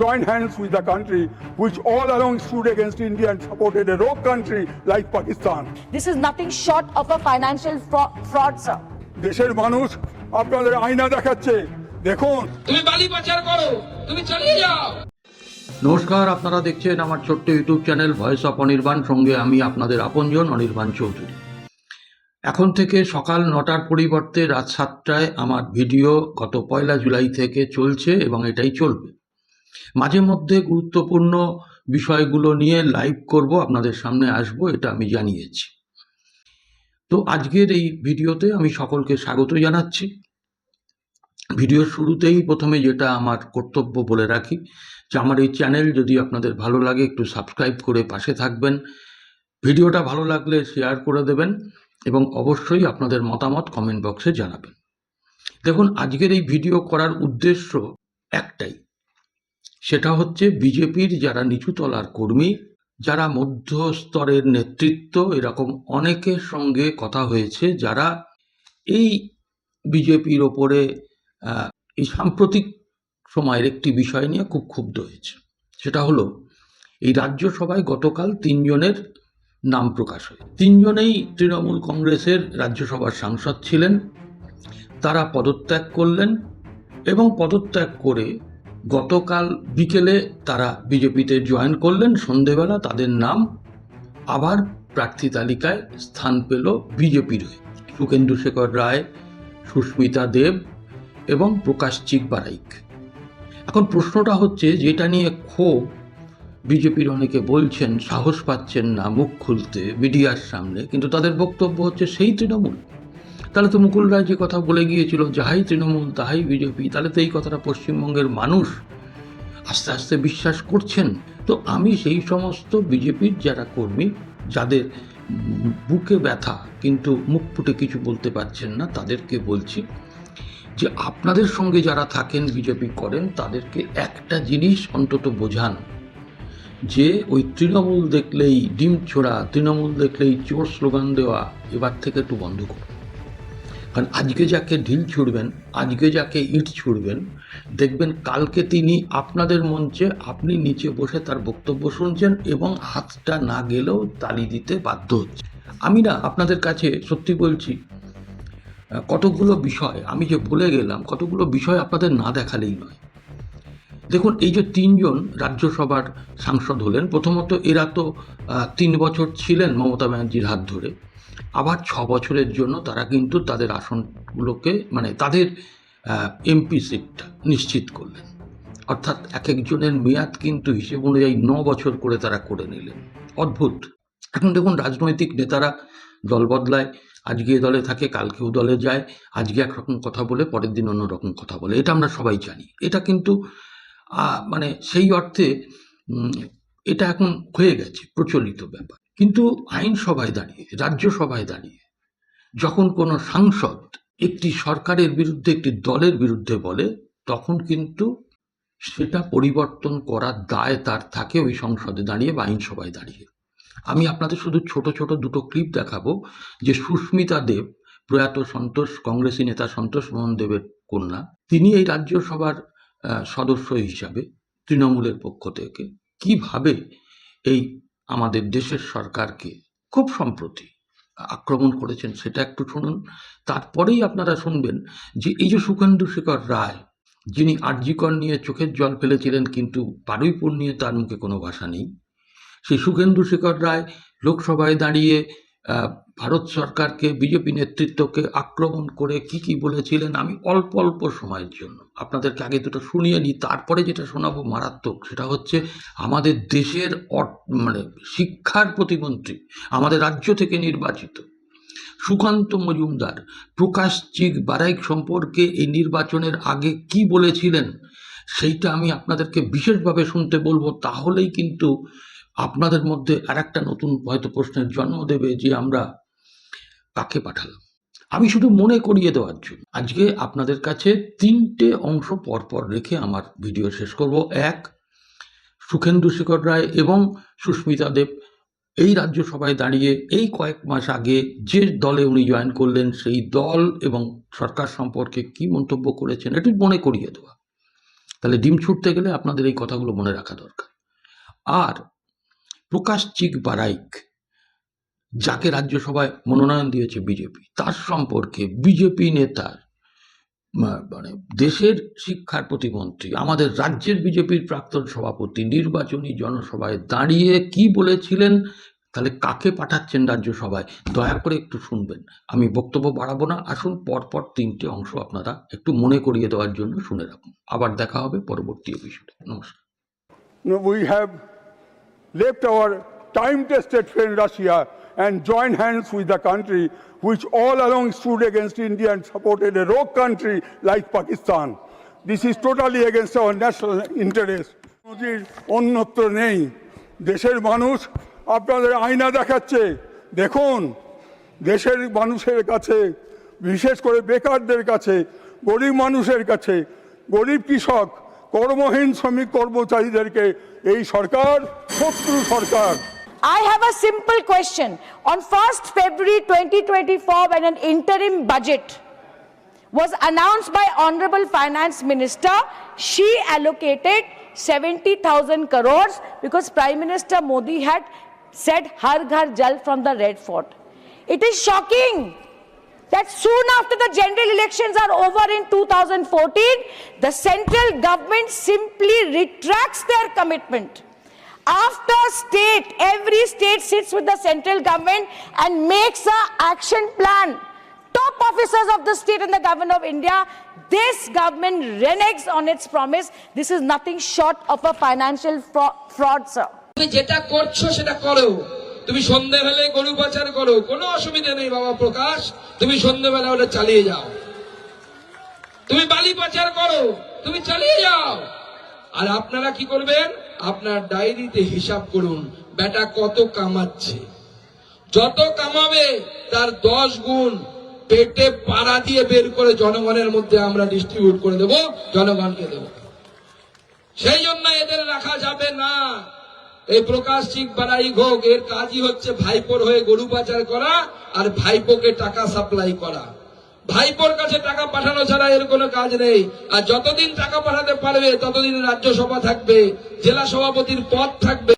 join hands with the country which all along stood against India and supported a rogue country like Pakistan. This is nothing short of a financial fraud, sir. দেশের মানুষ আপনাদের আয়না দেখাচ্ছে, দেখুন। তুমি বালি পাচার করো, তুমি চালিয়ে যাও। নমস্কার, আপনারা দেখছেন আমার ছোট্ট YouTube channel voice of Anirban, সঙ্গে আমি আপনাদের আপনজন অনির্বাণ চৌধুরী। এখন থেকে সকাল 9টার পরিবর্তে রাত 7টায় আমার ভিডিও গত 1 জুলাই থেকে চলছে এবং এটাই চলবে। মাঝে মধ্যে গুরুত্বপূর্ণ বিষয়গুলো নিয়ে লাইভ করব, আপনাদের সামনে আসব, এটা আমি জানিয়েছি। তো আজকের এই ভিডিওতে আমি সকলকে স্বাগত জানাচ্ছি। ভিডিওর শুরুতেই প্রথমে যেটা আমার কর্তব্য বলে রাখি যে আমার এই চ্যানেল যদি আপনাদের ভালো লাগে একটু সাবস্ক্রাইব করে পাশে থাকবেন, ভিডিওটা ভালো লাগলে শেয়ার করে দেবেন এবং অবশ্যই আপনাদের মতামত কমেন্ট বক্সে জানাবেন। দেখুন, আজকের এই ভিডিও করার উদ্দেশ্য একটাই, সেটা হচ্ছে বিজেপির যারা নিচুতলার কর্মী, যারা মধ্যস্তরের নেতৃত্ব, এরকম অনেকের সঙ্গে কথা হয়েছে যারা এই বিজেপির ওপরে এই সাম্প্রতিক সময়ের একটি বিষয় নিয়ে খুব ক্ষুব্ধ হয়েছে। সেটা হলো এই রাজ্যসভায় গতকাল 3 জনের নাম প্রকাশ হয়। 3 জনেই তৃণমূল কংগ্রেসের রাজ্যসভার সাংসদ ছিলেন। তারা পদত্যাগ করলেন এবং পদত্যাগ করে গতকাল বিকেলে তারা বিজেপিতে জয়েন করলেন। সন্ধেবেলা তাদের নাম আবার প্রার্থী তালিকায় স্থান পেল বিজেপির হয়ে। সুখেন্দু শেখর রায়, সুস্মিতা দেব এবং প্রকাশ চিকবারাইক। এখন প্রশ্নটা হচ্ছে, যেটা নিয়ে ক্ষোভ, বিজেপির অনেকে বলছেন সাহস পাচ্ছেন না মুখ খুলতে মিডিয়ার সামনে, কিন্তু তাদের বক্তব্য হচ্ছে সেই তৃণমূল। তাহলে তো মুকুল রায় যে কথা বলে গিয়েছিল যাহাই তৃণমূল তাহাই বিজেপি, তাহলে তো এই কথাটা পশ্চিমবঙ্গের মানুষ আস্তে আস্তে বিশ্বাস করছেন। তো আমি সেই সমস্ত বিজেপির যারা কর্মী, যাদের বুকে ব্যথা কিন্তু মুখ ফুটে কিছু বলতে পারছেন না, তাদেরকে বলছি যে আপনাদের সঙ্গে যারা থাকেন, বিজেপি করেন, তাদেরকে একটা জিনিস অন্তত বোঝান যে ওই তৃণমূল দেখলেই ডিম ছোড়া, তৃণমূল দেখলেই চোর স্লোগান দেওয়া এবার থেকে একটু বন্ধ করুন। কারণ আজকে যাকে ঢিল ছুড়বেন, আজকে যাকে ইট ছুড়বেন, দেখবেন কালকে তিনি আপনাদের মঞ্চে, আপনি নিচে বসে তার বক্তব্য শুনছেন এবং হাতটা না গেলেও তালি দিতে বাধ্য হচ্ছে। আমি না আপনাদের কাছে সত্যি বলছি, কতগুলো বিষয় আমি যে বলে গেলাম, কতগুলো বিষয় আপনাদের না দেখালেই নয়। দেখুন, এই যে 3 জন রাজ্যসভার সাংসদ হলেন, প্রথমত এরা তো 3 বছর ছিলেন মমতা ব্যানার্জির হাত ধরে, আবার 6 বছরের জন্য তারা কিন্তু তাদের আসনগুলোকে, মানে তাদের এমপি সিটটা নিশ্চিত করলেন। অর্থাৎ এক একজনের মেয়াদ কিন্তু হিসেব অনুযায়ী 9 বছর করে তারা করে নিলেন। অদ্ভুত। এখন দেখুন, রাজনৈতিক নেতারা দল বদলায়, আজকে এ দলে থাকে, কালকেও দলে যায়, আজকে একরকম কথা বলে পরের দিন অন্যরকম কথা বলে, এটা আমরা সবাই জানি। এটা কিন্তু মানে সেই অর্থে এটা এখন হয়ে গেছে প্রচলিত ব্যাপার। কিন্তু আইনসভায় দাঁড়িয়ে, রাজ্যসভায় দাঁড়িয়ে যখন কোনো সাংসদ একটি সরকারের বিরুদ্ধে, একটি দলের বিরুদ্ধে বলে, তখন কিন্তু সেটা পরিবর্তন করার দায় তার থাকে ওই সংসদে দাঁড়িয়ে বা আইনসভায় দাঁড়িয়ে। আমি আপনাদের শুধু ছোট ছোট 2টো ক্লিপ দেখাবো যে সুস্মিতা দেব, প্রয়াত কংগ্রেসী নেতা সন্তোষ মোহন দেবের কন্যা, তিনি এই রাজ্যসভার সদস্য হিসাবে তৃণমূলের পক্ষ থেকে কিভাবে এই আমাদের দেশের সরকারকে খুব সম্প্রতি আক্রমণ করেছেন, সেটা একটু শুনুন। তারপরেই আপনারা শুনবেন যে এই যে সুখেন্দু শেখর রায়, যিনি আরজিকর নিয়ে চোখের জল ফেলেছিলেন কিন্তু বারুইপুর নিয়ে তার মুখে কোনো ভাষা নেই, সেই সুখেন্দু শেখর রায় লোকসভায় দাঁড়িয়ে ভারত সরকারকে, বিজেপি নেতৃত্বকে আক্রমণ করে কি কি বলেছিলেন, আমি অল্প অল্প সময়ের জন্য আপনাদেরকে আগে দুটো শুনিয়ে নিই, তারপরে যেটা শোনাবো মারাত্মক। সেটা হচ্ছে আমাদের দেশের মানে শিক্ষার প্রতিমন্ত্রী, আমাদের রাজ্য থেকে নির্বাচিত সুকান্ত মজুমদার প্রকাশ চিকবারাইক সম্পর্কে এই নির্বাচনের আগে কি বলেছিলেন, সেইটা আমি আপনাদেরকে বিশেষভাবে শুনতে বলবো। তাহলেই কিন্তু আপনাদের মধ্যে আরেকটা নতুন হয়তো প্রশ্নের জন্ম দেবে যে আমরা কাকে পাঠালাম। আমি শুধু মনে করিয়ে দেওয়ার জন্য আজকে আপনাদের কাছে 3টে অংশ পরপর রেখে আমার ভিডিও শেষ করব। 1, সুখেন্দু শেখর রায় এবং সুস্মিতা দেব এই রাজ্যসভায় দাঁড়িয়ে এই কয়েক মাস আগে যে দলে উনি জয়েন করলেন, সেই দল এবং সরকার সম্পর্কে কি মন্তব্য করেছেন, এটি মনে করিয়ে দেওয়া। তাহলে ডিম ছুটতে গেলে আপনাদের এই কথাগুলো মনে রাখা দরকার। আর প্রকাশ চিক বারাইক, যাকে রাজ্যসভায় মনোনয়ন দিয়েছে বিজেপি, তার সম্পর্কে বিজেপি নেতার মানে দেশের শিক্ষার প্রতিমন্ত্রী, আমাদের রাজ্যের বিজেপির প্রাক্তন সভাপতি নির্বাচনী জনসভায় দাঁড়িয়ে কি বলেছিলেন, তাহলে কাকে পাঠাচ্ছেন রাজ্যসভায়, দয়া করে একটু শুনবেন। আমি বক্তব্য বাড়াবো না, আসুন পরপর 3টে অংশ আপনারা একটু মনে করিয়ে দেওয়ার জন্য শুনে রাখুন। আবার দেখা হবে পরবর্তী এপিসোডে। নমস্কার। We have left our time-tested friend Russia and joined hands with the country which all along stood against India and supported a rogue country like Pakistan. This is totally against our national interest. মোদির অন্যত্র নেই। দেশের মানুষ আপনাদের আয়না দেখাচ্ছে, দেখুন দেশের মানুষের কাছে, বিশেষ করে বেকারদের কাছে, গরিব মানুষের কাছে, গরিব কৃষক, কর্মহীন শ্রমিক কর্মচারীদেরকে এই সরকার শত্রু সরকার। I have a simple question. On 1st February 2024, when an interim budget was announced by Honorable Finance Minister, she allocated 70,000 crores because Prime Minister Modi had said Har Ghar Jal from the Red Fort. It is shocking that soon after the general elections are over in 2014, the central government simply retracts their commitment. After every state sits with the central government and makes an action plan. Top officers of the state and the government of India, this government reneges on its promise. This is nothing short of a financial fraud, sir. তুমি যেটা করছো সেটা করো। তুমি সন্ধ্যেবেলা গরু পাচার করো, কোনো অসুবিধা নেই বাবা প্রকাশ, তুমি সন্ধ্যেবেলা ওটা চালিয়ে যাও। তুমি বালি পাচার করো, তুমি চালিয়ে যাও। আর আপনারা কি করবেন, আপনার ডায়েরিতে হিসাব করুন বেটা কত কামাচ্ছে। যত কামাবে তার 10 গুণ পেটে পাড়া দিয়ে বের করে জনগণের মধ্যে আমরা ডিস্ট্রিবিউট করে দেব, জনগণকে দেব। সেই জন্য এদের রাখা যাবে না। এই প্রকাশ চিক বারাইক হোক, এর কাজই হচ্ছে ভাইপোর হয়ে গরু পাচার করা আর ভাইপোকে টাকা সাপ্লাই করা। ভাইপোর কাছে টাকা পাঠানো ছাড়া এর কোনো কাজ নেই। আর যতদিন টাকা পাঠাতে পারবে ততদিন রাজ্যসভা থাকবে, জেলা সভাপতির পদ থাকবে।